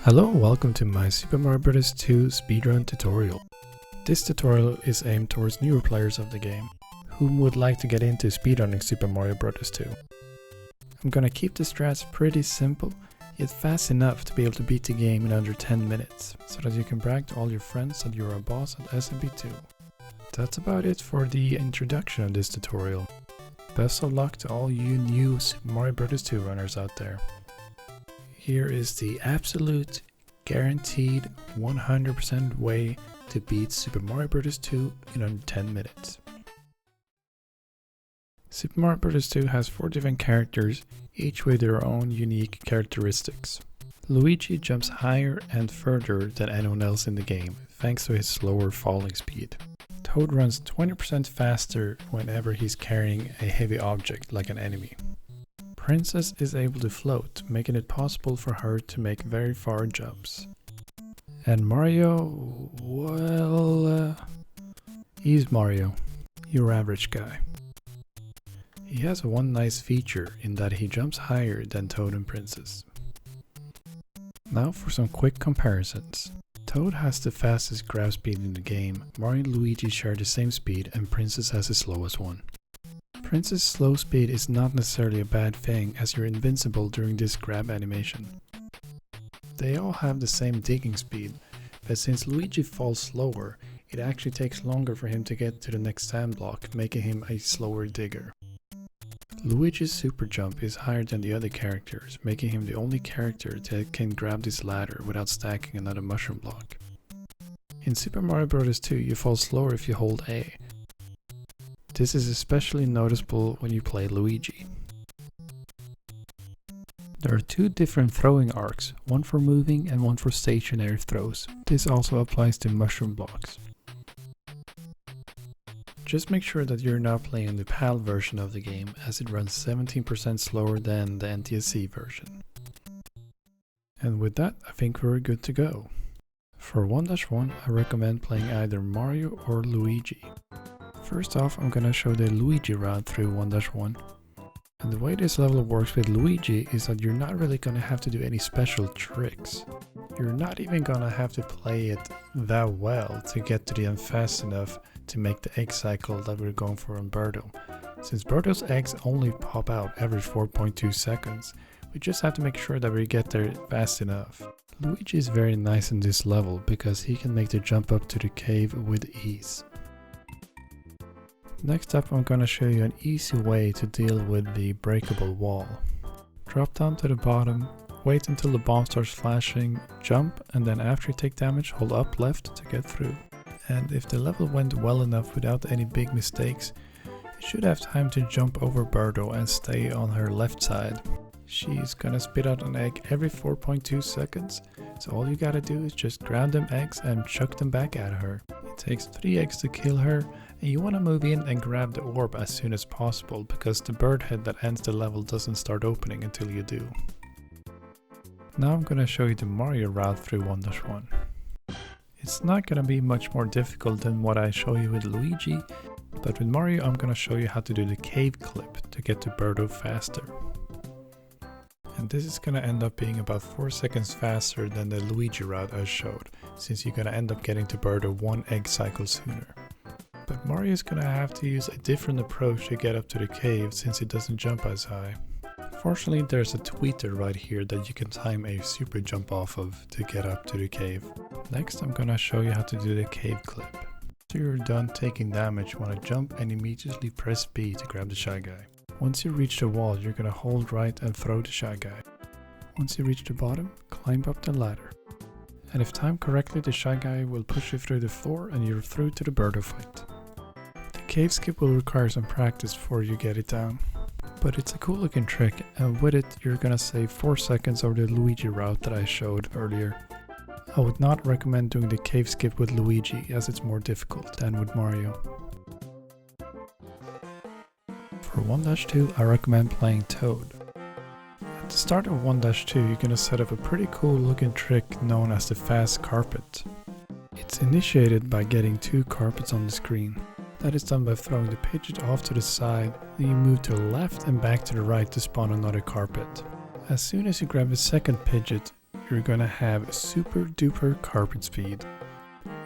Hello and welcome to my Super Mario Bros. 2 speedrun tutorial. This tutorial is aimed towards newer players of the game, who would like to get into speedrunning Super Mario Bros. 2. I'm gonna keep the strats pretty simple, yet fast enough to be able to beat the game in under 10 minutes, so that you can brag to all your friends that you're a boss at SMP2. That's about it for the introduction of this tutorial. Best of luck to all you new Super Mario Bros. 2 runners out there. Here is the absolute, guaranteed 100% way to beat Super Mario Bros. 2 in under 10 minutes. Super Mario Bros. 2 has 4 different characters, each with their own unique characteristics. Luigi jumps higher and further than anyone else in the game, thanks to his slower falling speed. Toad runs 20% faster whenever he's carrying a heavy object like an enemy. Princess is able to float, making it possible for her to make very far jumps. And Mario, well, he's Mario, your average guy. He has one nice feature in that he jumps higher than Toad and Princess. Now for some quick comparisons. Toad has the fastest grab speed in the game, Mario and Luigi share the same speed, and Princess has the slowest one. Princess' slow speed is not necessarily a bad thing, as you're invincible during this grab animation. They all have the same digging speed, but since Luigi falls slower, it actually takes longer for him to get to the next sand block, making him a slower digger. Luigi's super jump is higher than the other characters, making him the only character that can grab this ladder without stacking another mushroom block. In Super Mario Bros. 2, you fall slower if you hold A. This is especially noticeable when you play Luigi. There are 2 different throwing arcs, one for moving and one for stationary throws. This also applies to mushroom blocks. Just make sure that you're not playing the PAL version of the game, as it runs 17% slower than the NTSC version. And with that, I think we're good to go. For 1-1, I recommend playing either Mario or Luigi. First off, I'm gonna show the Luigi route through 1-1. And the way this level works with Luigi is that you're not really gonna have to do any special tricks. You're not even gonna have to play it that well to get to the end fast enough to make the egg cycle that we're going for on Birdo. Since Birdo's eggs only pop out every 4.2 seconds, we just have to make sure that we get there fast enough. Luigi is very nice in this level because he can make the jump up to the cave with ease. Next up, I'm gonna show you an easy way to deal with the breakable wall. Drop down to the bottom, wait until the bomb starts flashing, jump, and then after you take damage, hold up left to get through. And if the level went well enough without any big mistakes, you should have time to jump over Birdo and stay on her left side. She's gonna spit out an egg every 4.2 seconds, so all you gotta do is just grab them eggs and chuck them back at her. It takes 3 eggs to kill her, and you wanna move in and grab the orb as soon as possible, because the bird head that ends the level doesn't start opening until you do. Now I'm gonna show you the Mario route through 1-1. It's not gonna be much more difficult than what I show you with Luigi, but with Mario I'm gonna show you how to do the cave clip to get to Birdo faster. And this is gonna end up being about 4 seconds faster than the Luigi route I showed, since you're gonna end up getting to Birdo 1 egg cycle sooner. But Mario is gonna have to use a different approach to get up to the cave, since it doesn't jump as high. Fortunately, there's a tweeter right here that you can time a super jump off of to get up to the cave. Next, I'm gonna show you how to do the cave clip. After you're done taking damage, you wanna jump and immediately press B to grab the Shy Guy. Once you reach the wall, you're gonna hold right and throw the Shy Guy. Once you reach the bottom, climb up the ladder. And if timed correctly, the Shy Guy will push you through the floor and you're through to the Birdo fight. The cave skip will require some practice before you get it down. But it's a cool looking trick, and with it you're gonna save 4 seconds over the Luigi route that I showed earlier. I would not recommend doing the cave skip with Luigi, as it's more difficult than with Mario. For 1-2, I recommend playing Toad. At the start of 1-2, you're gonna set up a pretty cool looking trick known as the fast carpet. It's initiated by getting 2 carpets on the screen. That is done by throwing the Pidgeot off to the side, then you move to the left and back to the right to spawn another carpet. As soon as you grab a second Pidgeot, you're gonna have super duper carpet speed.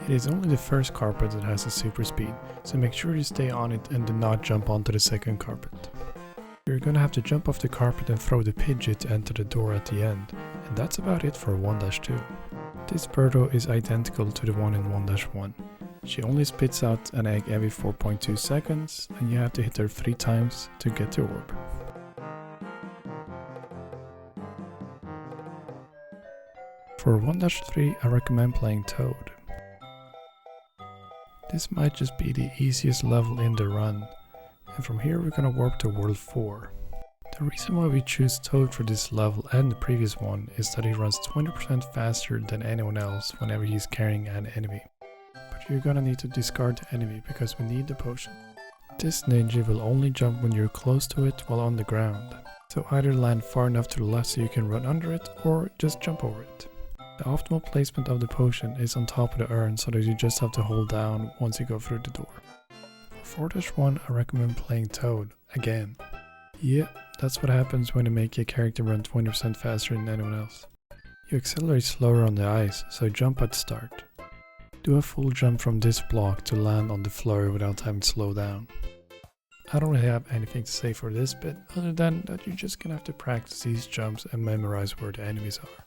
It is only the first carpet that has a super speed, so make sure you stay on it and do not jump onto the second carpet. You're gonna have to jump off the carpet and throw the Pidgey to enter the door at the end, and that's about it for 1-2. This Birdo is identical to the one in 1-1. She only spits out an egg every 4.2 seconds, and you have to hit her 3 times to get the orb. For 1-3, I recommend playing Toad. This might just be the easiest level in the run, and from here we're gonna warp to World 4. The reason why we choose Toad for this level and the previous one is that he runs 20% faster than anyone else whenever he's carrying an enemy. But you're gonna need to discard the enemy because we need the potion. This ninja will only jump when you're close to it while on the ground, so either land far enough to the left so you can run under it or just jump over it. The optimal placement of the potion is on top of the urn so that you just have to hold down once you go through the door. For 4-1 I recommend playing Toad, again. Yeah, that's what happens when you make your character run 20% faster than anyone else. You accelerate slower on the ice, so jump at start. Do a full jump from this block to land on the floor without having to slow down. I don't really have anything to say for this bit, other than that you're just gonna have to practice these jumps and memorize where the enemies are.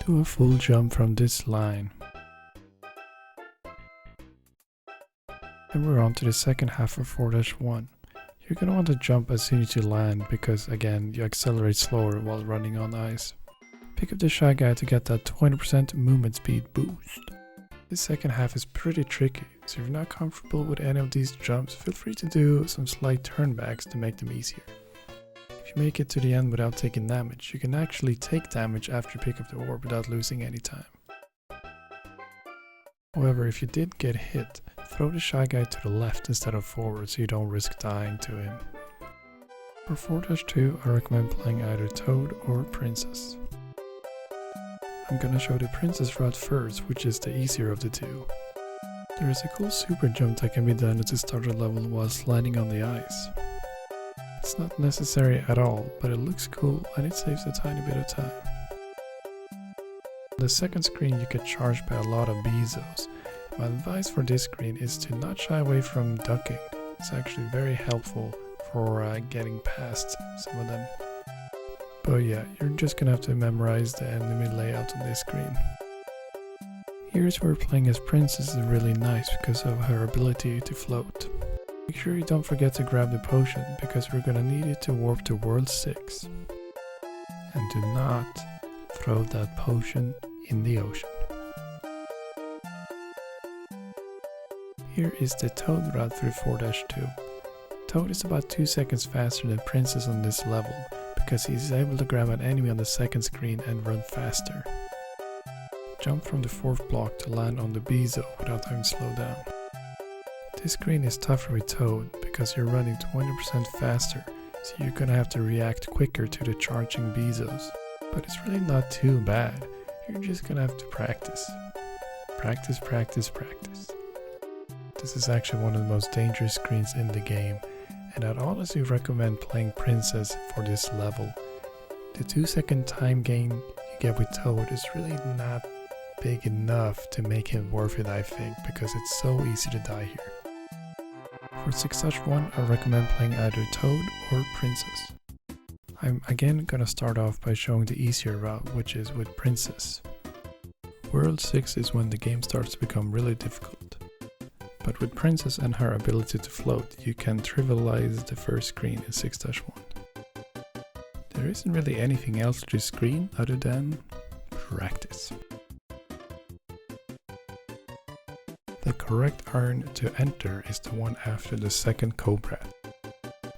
Do a full jump from this line. And we're on to the second half of 4-1. You're gonna want to jump as soon as you land because again you accelerate slower while running on ice. Pick up the Shy Guy to get that 20% movement speed boost. This second half is pretty tricky, so if you're not comfortable with any of these jumps, feel free to do some slight turnbacks to make them easier. If you make it to the end without taking damage, you can actually take damage after you pick up the orb without losing any time. However, if you did get hit, throw the Shy Guy to the left instead of forward so you don't risk dying to him. For 4-2, I recommend playing either Toad or Princess. I'm gonna show the Princess route first, which is the easier of the two. There is a cool super jump that can be done at the start of the level while sliding on the ice. It's not necessary at all, but it looks cool and it saves a tiny bit of time. On the second screen you get charged by a lot of Bezos. My advice for this screen is to not shy away from ducking. It's actually very helpful for getting past some of them. But yeah, you're just gonna have to memorize the enemy layout on this screen. Here's where playing as Princess is really nice because of her ability to float. Make sure you don't forget to grab the potion because we're gonna need it to warp to World 6. And do not throw that potion in the ocean. Here is the Toad route through 4-2. Toad is about 2 seconds faster than Princess on this level because he is able to grab an enemy on the second screen and run faster. Jump from the fourth block to land on the Bezo without having to slow down. This screen is tougher with Toad because you're running 20% faster, so you're gonna have to react quicker to the charging Bezos. But it's really not too bad, you're just gonna have to practice. Practice, practice, practice. This is actually one of the most dangerous screens in the game, and I'd honestly recommend playing Princess for this level. The 2-second time gain you get with Toad is really not big enough to make it worth it, I think, because it's so easy to die here. For 6-1, I recommend playing either Toad or Princess. I'm again gonna start off by showing the easier route, which is with Princess. World 6 is when the game starts to become really difficult. But with Princess and her ability to float, you can trivialize the first screen in 6-1. There isn't really anything else to this screen other than practice. The correct urn to enter is the one after the second Cobra.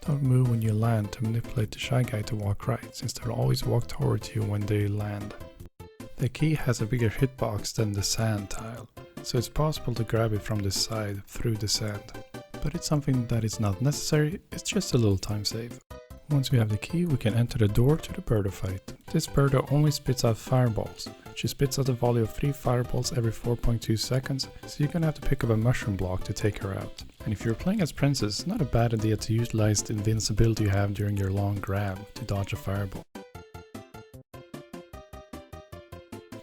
Don't move when you land to manipulate the Shy Guy to walk right, since they'll always walk towards you when they land. The key has a bigger hitbox than the sand tile, so it's possible to grab it from the side through the sand. But it's something that is not necessary, it's just a little time save. Once we have the key, we can enter the door to the Birdo fight. This Birdo only spits out fireballs. She spits out a volley of 3 fireballs every 4.2 seconds, so you're gonna have to pick up a mushroom block to take her out. And if you're playing as Princess, it's not a bad idea to utilize the invincibility you have during your long grab to dodge a fireball.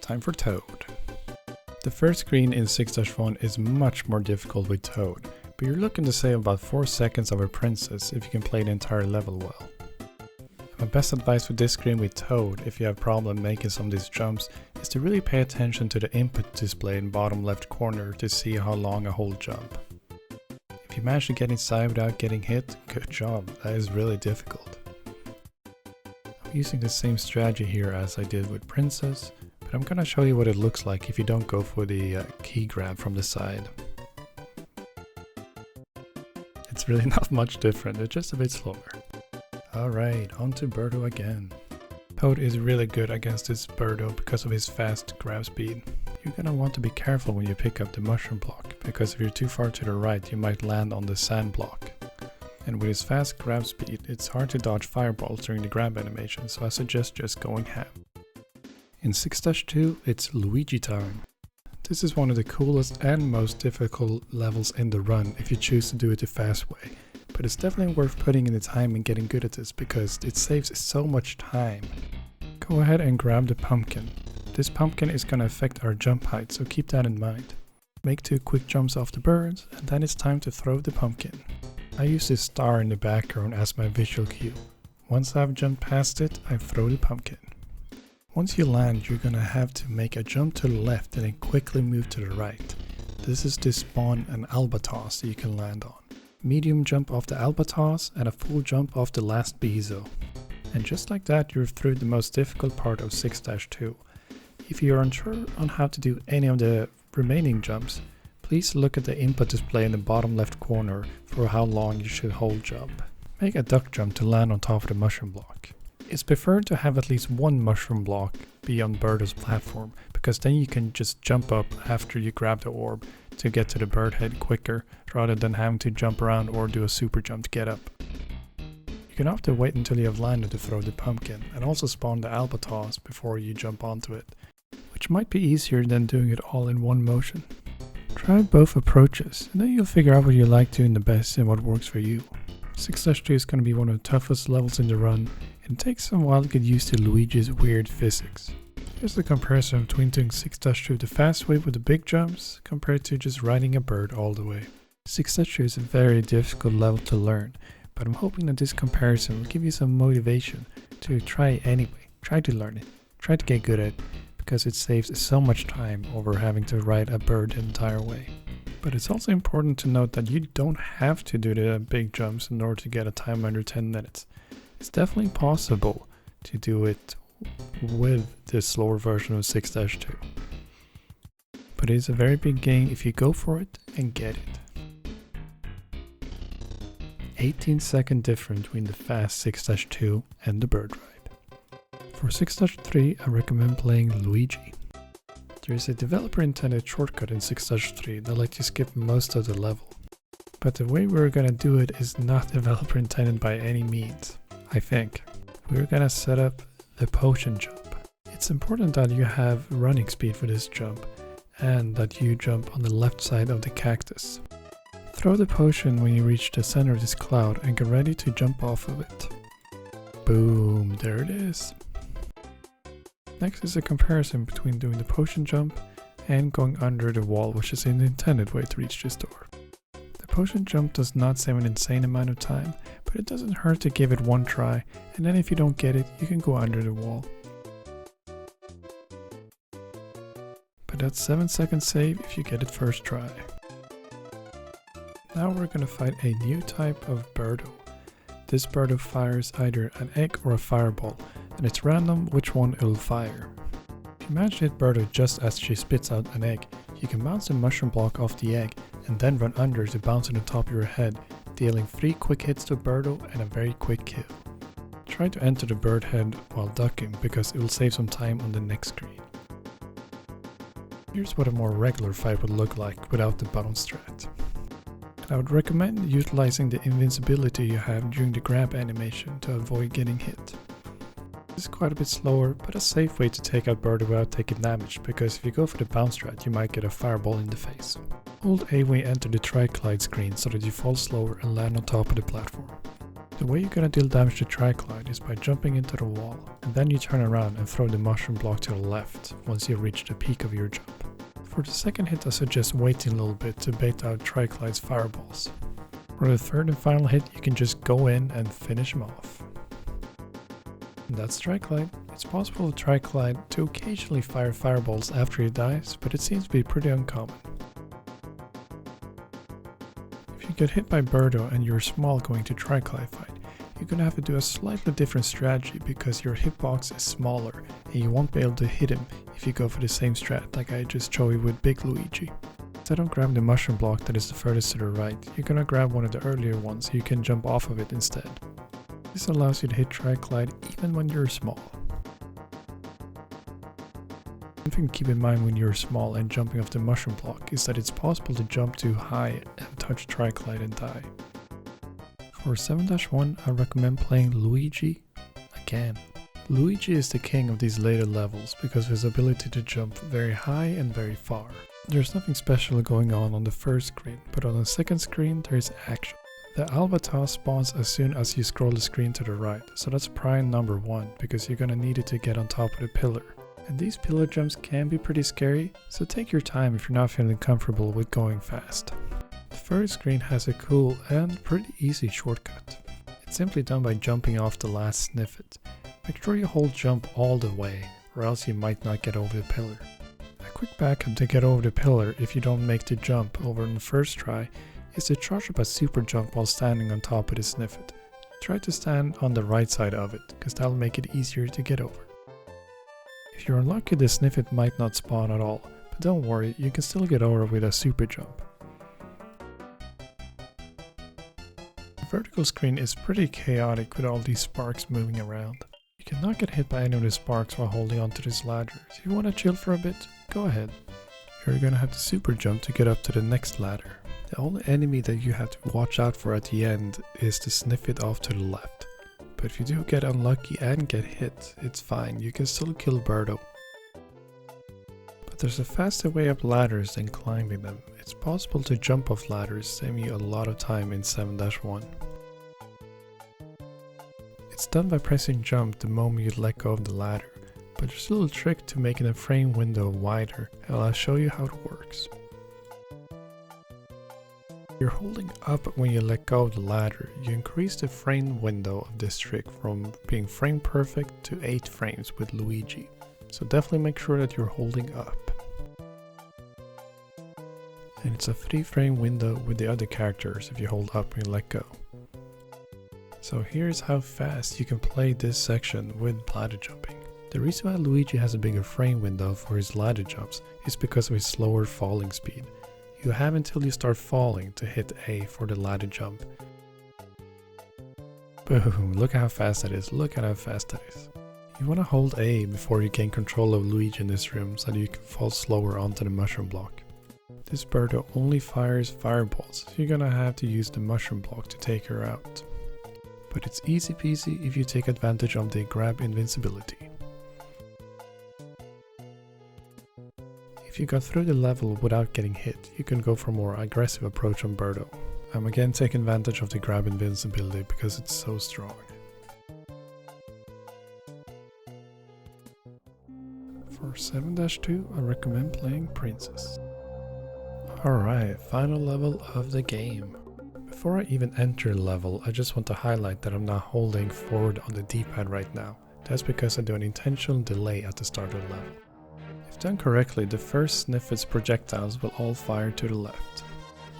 Time for Toad. The first screen in 6-1 is much more difficult with Toad, but you're looking to save about 4 seconds of a Princess if you can play the entire level well. My best advice for this screen with Toad, if you have problem making some of these jumps, is to really pay attention to the input display in bottom left corner to see how long a whole jump. If you manage to get inside without getting hit, good job, that is really difficult. I'm using the same strategy here as I did with Princess, but I'm gonna show you what it looks like if you don't go for the key grab from the side. It's really not much different, it's just a bit slower. Alright, on to Birdo again. Toad is really good against this Birdo because of his fast grab speed. You're gonna want to be careful when you pick up the mushroom block, because if you're too far to the right you might land on the sand block. And with his fast grab speed, it's hard to dodge fireballs during the grab animation, so I suggest just going ham. In 6-2, it's Luigi time. This is one of the coolest and most difficult levels in the run if you choose to do it the fast way. But it's definitely worth putting in the time and getting good at this because it saves so much time. Go ahead and grab the pumpkin. This pumpkin is going to affect our jump height, so keep that in mind. Make 2 quick jumps off the birds and then it's time to throw the pumpkin. I use this star in the background as my visual cue. Once I've jumped past it, I throw the pumpkin. Once you land, you're going to have to make a jump to the left and then quickly move to the right. This is to spawn an albatross that you can land on. Medium jump off the albatross and a full jump off the last bezo. And just like that, you're through the most difficult part of 6-2. If you're unsure on how to do any of the remaining jumps, please look at the input display in the bottom left corner for how long you should hold jump. Make a duck jump to land on top of the mushroom block. It's preferred to have at least 1 mushroom block be on Birdo's platform, because then you can just jump up after you grab the orb to get to the bird head quicker, rather than having to jump around or do a super jump to get up. You can have to wait until you have landed to throw the pumpkin, and also spawn the albatross before you jump onto it, which might be easier than doing it all in one motion. Try both approaches, and then you'll figure out what you like doing the best and what works for you. 6-2 is going to be one of the toughest levels in the run, and it takes some while to get used to Luigi's weird physics. Here's the comparison between doing 6-2 the fast way with the big jumps compared to just riding a bird all the way. 6-2 is a very difficult level to learn, but I'm hoping that this comparison will give you some motivation to try it anyway. Try to learn it, try to get good at it, because it saves so much time over having to ride a bird the entire way. But it's also important to note that you don't have to do the big jumps in order to get a time under 10 minutes. It's definitely possible to do it with the slower version of 6-2. But it is a very big gain if you go for it and get it. 18-second difference between the fast 6-2 and the bird ride. For 6-3, I recommend playing Luigi. There is a developer intended shortcut in 6-3 that lets you skip most of the level. But the way we're gonna do it is not developer intended by any means, I think. We're gonna set up the potion jump. It's important that you have running speed for this jump and that you jump on the left side of the cactus. Throw the potion when you reach the center of this cloud and get ready to jump off of it. Boom, there it is. Next is a comparison between doing the potion jump and going under the wall, which is the intended way to reach this door. The potion jump does not save an insane amount of time, but it doesn't hurt to give it one try, and then if you don't get it, you can go under the wall. But that's 7 seconds save if you get it first try. Now we're gonna fight a new type of Birdo. This Birdo fires either an egg or a fireball, and it's random which one it'll fire. If you manage to hit Birdo just as she spits out an egg, you can bounce the mushroom block off the egg and then run under to bounce on the top of your head, dealing 3 quick hits to Birdo and a very quick kill. Try to enter the bird head while ducking because it will save some time on the next screen. Here's what a more regular fight would look like without the button strat. And I would recommend utilizing the invincibility you have during the grab animation to avoid getting hit. This is quite a bit slower, but a safe way to take out Birdo without taking damage, because if you go for the bounce strat, you might get a fireball in the face. Hold A when you enter the Tri-Glide screen so that you fall slower and land on top of the platform. The way you're gonna deal damage to Tri-Glide is by jumping into the wall, and then you turn around and throw the mushroom block to the left once you reach the peak of your jump. For the second hit, I suggest waiting a little bit to bait out Tri-Glide's fireballs. For the third and final hit, you can just go in and finish him off. And that's Tri-Glide. It's possible for Tri-Glide to occasionally fire fireballs after he dies, but it seems to be pretty uncommon. If you get hit by Birdo and you're small going to Tri-Glide fight, you're gonna have to do a slightly different strategy because your hitbox is smaller and you won't be able to hit him if you go for the same strat like I just showed you with Big Luigi. Instead of grabbing the mushroom block that is the furthest to the right, you're gonna grab one of the earlier ones so you can jump off of it instead. This allows you to hit Tri-Glide even when you're small. One thing to keep in mind when you're small and jumping off the mushroom block is that it's possible to jump too high and touch Tri-Glide and die. For 7-1, I recommend playing Luigi again. Luigi is the king of these later levels because of his ability to jump very high and very far. There's nothing special going on the first screen, but on the second screen there is action. The albatross spawns as soon as you scroll the screen to the right, so that's prime number 1 because you're gonna need it to get on top of the pillar. And these pillar jumps can be pretty scary, so take your time if you're not feeling comfortable with going fast. The first screen has a cool and pretty easy shortcut. It's simply done by jumping off the last sniffet. Make sure you hold jump all the way, or else you might not get over the pillar. A quick backup to get over the pillar if you don't make the jump over in the first try is to charge up a super jump while standing on top of the sniffet. Try to stand on the right side of it, because that'll make it easier to get over. If you're unlucky, the sniffet might not spawn at all, but don't worry, you can still get over with a super jump. The vertical screen is pretty chaotic with all these sparks moving around. You cannot get hit by any of the sparks while holding onto this ladder, so if you want to chill for a bit, go ahead. You're gonna have to super jump to get up to the next ladder. The only enemy that you have to watch out for at the end is the sniffet off to the left. But if you do get unlucky and get hit, it's fine, you can still kill Birdo. But there's a faster way up ladders than climbing them. It's possible to jump off ladders, saving you a lot of time in 7-1. It's done by pressing jump the moment you let go of the ladder, but there's a little trick to making the frame window wider, and I'll show you how it works. You're holding up when you let go of the ladder, you increase the frame window of this trick from being frame perfect to 8 frames with Luigi, so definitely make sure that you're holding up. And it's a 3 frame window with the other characters if you hold up and you let go. So here's how fast you can play this section with ladder jumping. The reason why Luigi has a bigger frame window for his ladder jumps is because of his slower falling speed. You have until you start falling to hit A for the ladder jump. Boom, look at how fast that is, look at how fast that is. You want to hold A before you gain control of Luigi in this room so that you can fall slower onto the mushroom block. This Birdo only fires fireballs, so you're gonna have to use the mushroom block to take her out. But it's easy peasy if you take advantage of the grab invincibility. If you got through the level without getting hit, you can go for a more aggressive approach on Birdo. I'm again taking advantage of the grab invincibility because it's so strong. For 7-2, I recommend playing Princess. Alright, final level of the game. Before I even enter the level, I just want to highlight that I'm not holding forward on the D-pad right now. That's because I do an intentional delay at the start of the level. If done correctly, the first sniffet's projectiles will all fire to the left.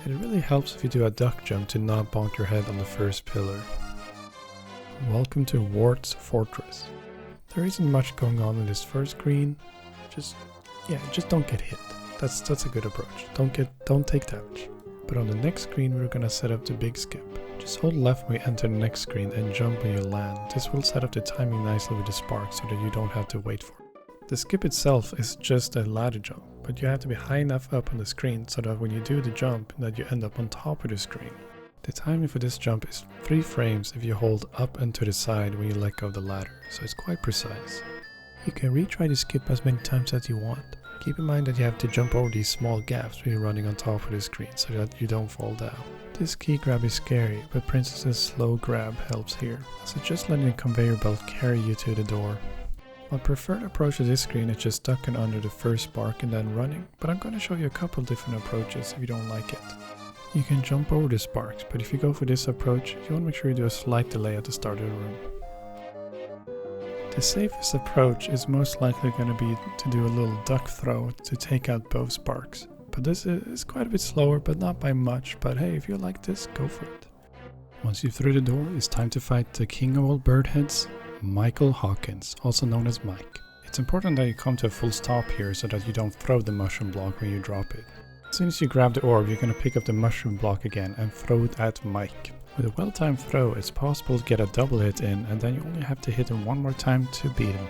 And it really helps if you do a duck jump to not bonk your head on the first pillar. Welcome to Wart's Fortress. There isn't much going on in this first screen. Just don't get hit. That's a good approach. Don't take damage. But on the next screen we're gonna set up the big skip. Just hold left when you enter the next screen and jump when you land. This will set up the timing nicely with the sparks so that you don't have to wait for it. The skip itself is just a ladder jump, but you have to be high enough up on the screen so that when you do the jump that you end up on top of the screen. The timing for this jump is 3 frames if you hold up and to the side when you let go of the ladder, so it's quite precise. You can retry the skip as many times as you want. Keep in mind that you have to jump over these small gaps when you're running on top of the screen so that you don't fall down. This key grab is scary, but Princess's slow grab helps here, so just letting the conveyor belt carry you to the door. My preferred approach to this screen is just ducking under the first spark and then running, but I'm going to show you a couple different approaches if you don't like it. You can jump over the sparks, but if you go for this approach, you want to make sure you do a slight delay at the start of the room. The safest approach is most likely going to be to do a little duck throw to take out both sparks. But this is quite a bit slower, but not by much, but hey, if you like this, go for it. Once you're through the door, it's time to fight the king of all birdheads, Michael Hawkins, also known as Mike. It's important that you come to a full stop here so that you don't throw the mushroom block when you drop it. As soon as you grab the orb, you're going to pick up the mushroom block again and throw it at Mike. With a well-timed throw, it's possible to get a double hit in, and then you only have to hit him one more time to beat him.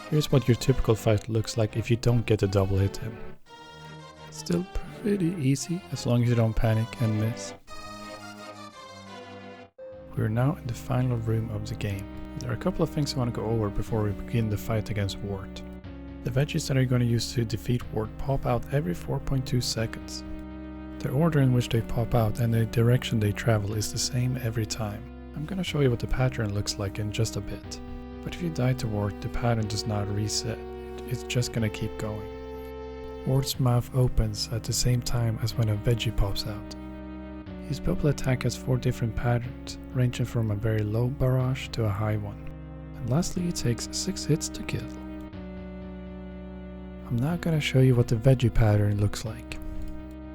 Here's what your typical fight looks like if you don't get a double hit in. Still pretty easy as long as you don't panic and miss. We're now in the final room of the game. There are a couple of things I want to go over before we begin the fight against Wart. The veggies that you're going to use to defeat Wart pop out every 4.2 seconds. The order in which they pop out and the direction they travel is the same every time. I'm going to show you what the pattern looks like in just a bit. But if you die to Wart, the pattern does not reset. It's just going to keep going. Wart's mouth opens at the same time as when a veggie pops out. His bubble attack has 4 different patterns, ranging from a very low barrage to a high one. And lastly, it takes 6 hits to kill. I'm now going to show you what the veggie pattern looks like.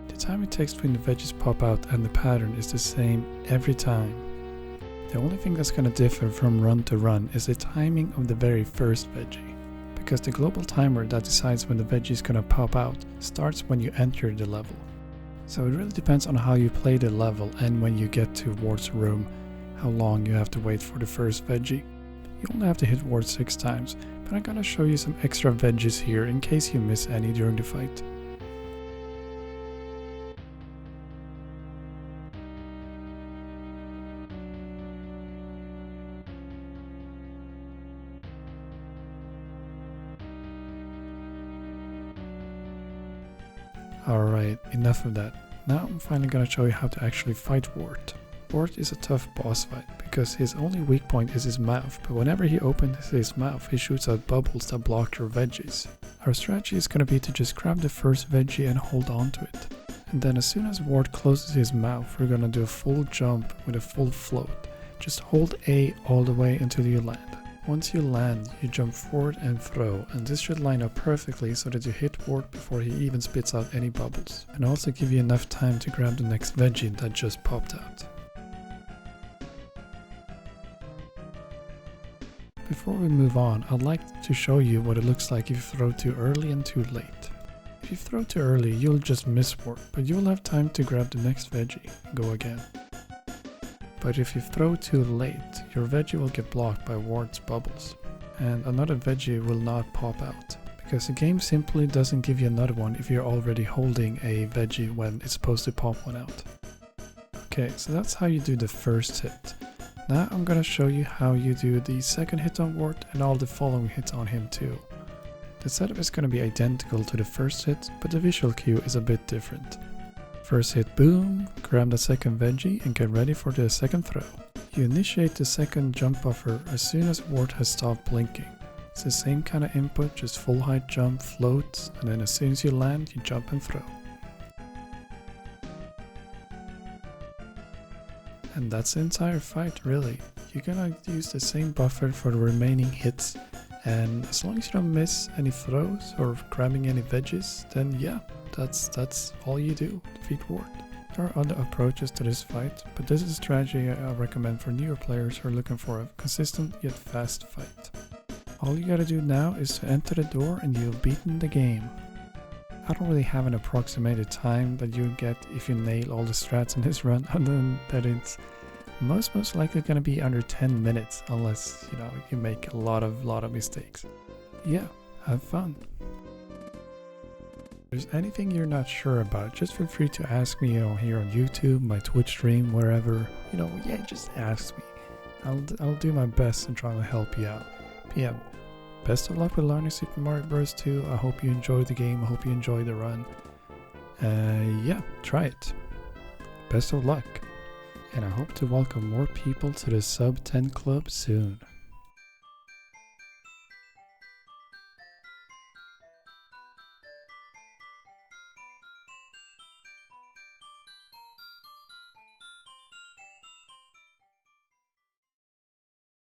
The time it takes between the veggies pop out and the pattern is the same every time. The only thing that's going to differ from run to run is the timing of the very first veggie, because the global timer that decides when the veggie is going to pop out starts when you enter the level. So it really depends on how you play the level and when you get to Wart's room, how long you have to wait for the first veggie. You only have to hit Wart 6 times, but I'm gonna show you some extra veggies here in case you miss any during the fight. Alright, enough of that. Now I'm finally gonna show you how to actually fight Wart. Wart is a tough boss fight because his only weak point is his mouth, but whenever he opens his mouth he shoots out bubbles that block your veggies. Our strategy is gonna be to just grab the first veggie and hold on to it. And then as soon as Wart closes his mouth, we're gonna do a full jump with a full float. Just hold A all the way until you land. Once you land, you jump forward and throw, and this should line up perfectly so that you hit Wart before he even spits out any bubbles, and also give you enough time to grab the next veggie that just popped out. Before we move on, I'd like to show you what it looks like if you throw too early and too late. If you throw too early, you'll just miss Wart, but you'll have time to grab the next veggie and go again. But if you throw too late, your veggie will get blocked by Wart's bubbles, and another veggie will not pop out, because the game simply doesn't give you another one if you're already holding a veggie when it's supposed to pop one out. Okay, so that's how you do the first hit. Now I'm gonna show you how you do the second hit on Wart and all the following hits on him too. The setup is gonna be identical to the first hit, but the visual cue is a bit different. First hit, boom, grab the second veggie and get ready for the second throw. You initiate the second jump buffer as soon as Wart has stopped blinking. It's the same kind of input, just full height jump, float, and then as soon as you land, you jump and throw. And that's the entire fight, really. You're gonna use the same buffer for the remaining hits, and as long as you don't miss any throws or grabbing any veggies, then yeah, that's all you do, defeat Wart. There are other approaches to this fight, but this is a strategy I recommend for newer players who are looking for a consistent yet fast fight. All you gotta do now is to enter the door and you've beaten the game. I don't really have an approximated time that you get if you nail all the strats in this run, other than that it's most likely gonna be under 10 minutes unless you make a lot of mistakes. Yeah, have fun. If there's anything you're not sure about, just feel free to ask me here on YouTube, my Twitch stream, wherever. Yeah, just ask me. I'll do my best in trying to help you out. But yeah, best of luck with learning Super Mario Bros. 2. I hope you enjoy the game. I hope you enjoy the run. Yeah, try it. Best of luck. And I hope to welcome more people to the Sub 10 Club soon.